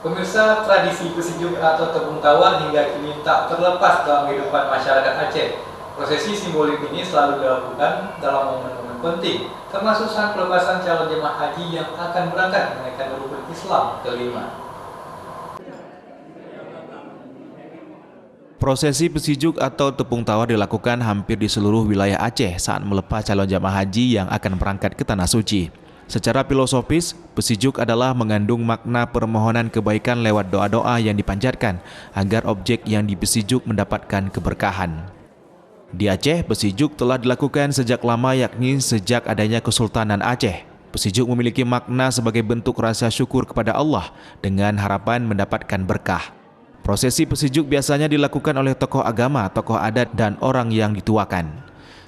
Pemirsa, tradisi Besijuk atau tepung tawar hingga kini tak terlepas dalam kehidupan masyarakat Aceh. Prosesi simbolik ini selalu dilakukan dalam momen-momen penting, termasuk saat pelepasan calon jemaah haji yang akan berangkat menaikkan rukun Islam kelima. Prosesi Besijuk atau tepung tawar dilakukan hampir di seluruh wilayah Aceh saat melepas calon jamaah haji yang akan berangkat ke Tanah Suci. Secara filosofis, Besijuk adalah mengandung makna permohonan kebaikan lewat doa-doa yang dipanjatkan agar objek yang dibesijuk mendapatkan keberkahan. Di Aceh, Besijuk telah dilakukan sejak lama, yakni sejak adanya Kesultanan Aceh. Besijuk memiliki makna sebagai bentuk rasa syukur kepada Allah dengan harapan mendapatkan berkah. Prosesi Besijuk biasanya dilakukan oleh tokoh agama, tokoh adat, dan orang yang dituakan.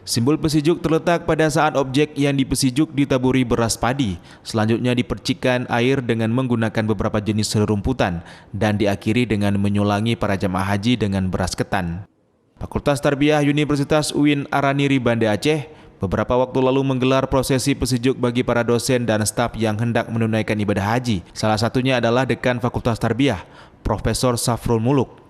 Simbol Besijuk terletak pada saat objek yang dibesijuk ditaburi beras padi, selanjutnya dipercikkan air dengan menggunakan beberapa jenis serumputan, dan diakhiri dengan menyulangi para jemaah haji dengan beras ketan. Fakultas Tarbiyah Universitas UIN Araniri Banda Aceh beberapa waktu lalu menggelar prosesi Besijuk bagi para dosen dan staf yang hendak menunaikan ibadah haji. Salah satunya adalah Dekan Fakultas Tarbiyah, Profesor Safrul Muluk.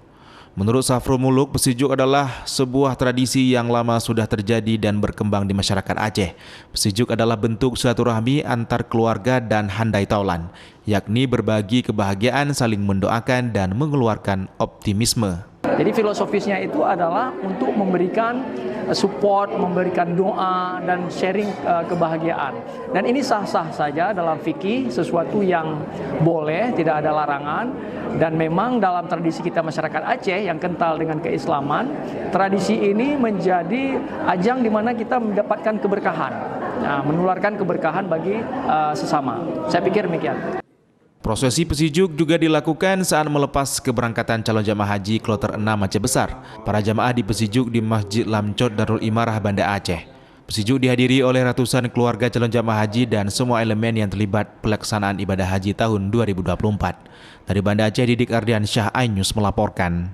Menurut Safrul Muluk, Besijuk adalah sebuah tradisi yang lama sudah terjadi dan berkembang di masyarakat Aceh. Besijuk adalah bentuk silaturahmi antar keluarga dan handai taulan, yakni berbagi kebahagiaan, saling mendoakan, dan mengeluarkan optimisme. Jadi filosofisnya itu adalah untuk memberikan support, memberikan doa, dan sharing kebahagiaan. Dan ini sah-sah saja dalam fikih, sesuatu yang boleh, tidak ada larangan. Dan memang dalam tradisi kita masyarakat Aceh yang kental dengan keislaman, tradisi ini menjadi ajang di mana kita mendapatkan keberkahan, menularkan keberkahan bagi sesama. Saya pikir demikian. Prosesi Besijuk juga dilakukan saat melepas keberangkatan calon jamaah haji kloter 6 Aceh Besar. Para jamaah di Besijuk di Masjid Lamcot Darul Imarah Banda Aceh. Besijuk dihadiri oleh ratusan keluarga calon jamaah haji dan semua elemen yang terlibat pelaksanaan ibadah haji tahun 2024. Dari Banda Aceh, Didik Ardiansyah, iNews melaporkan.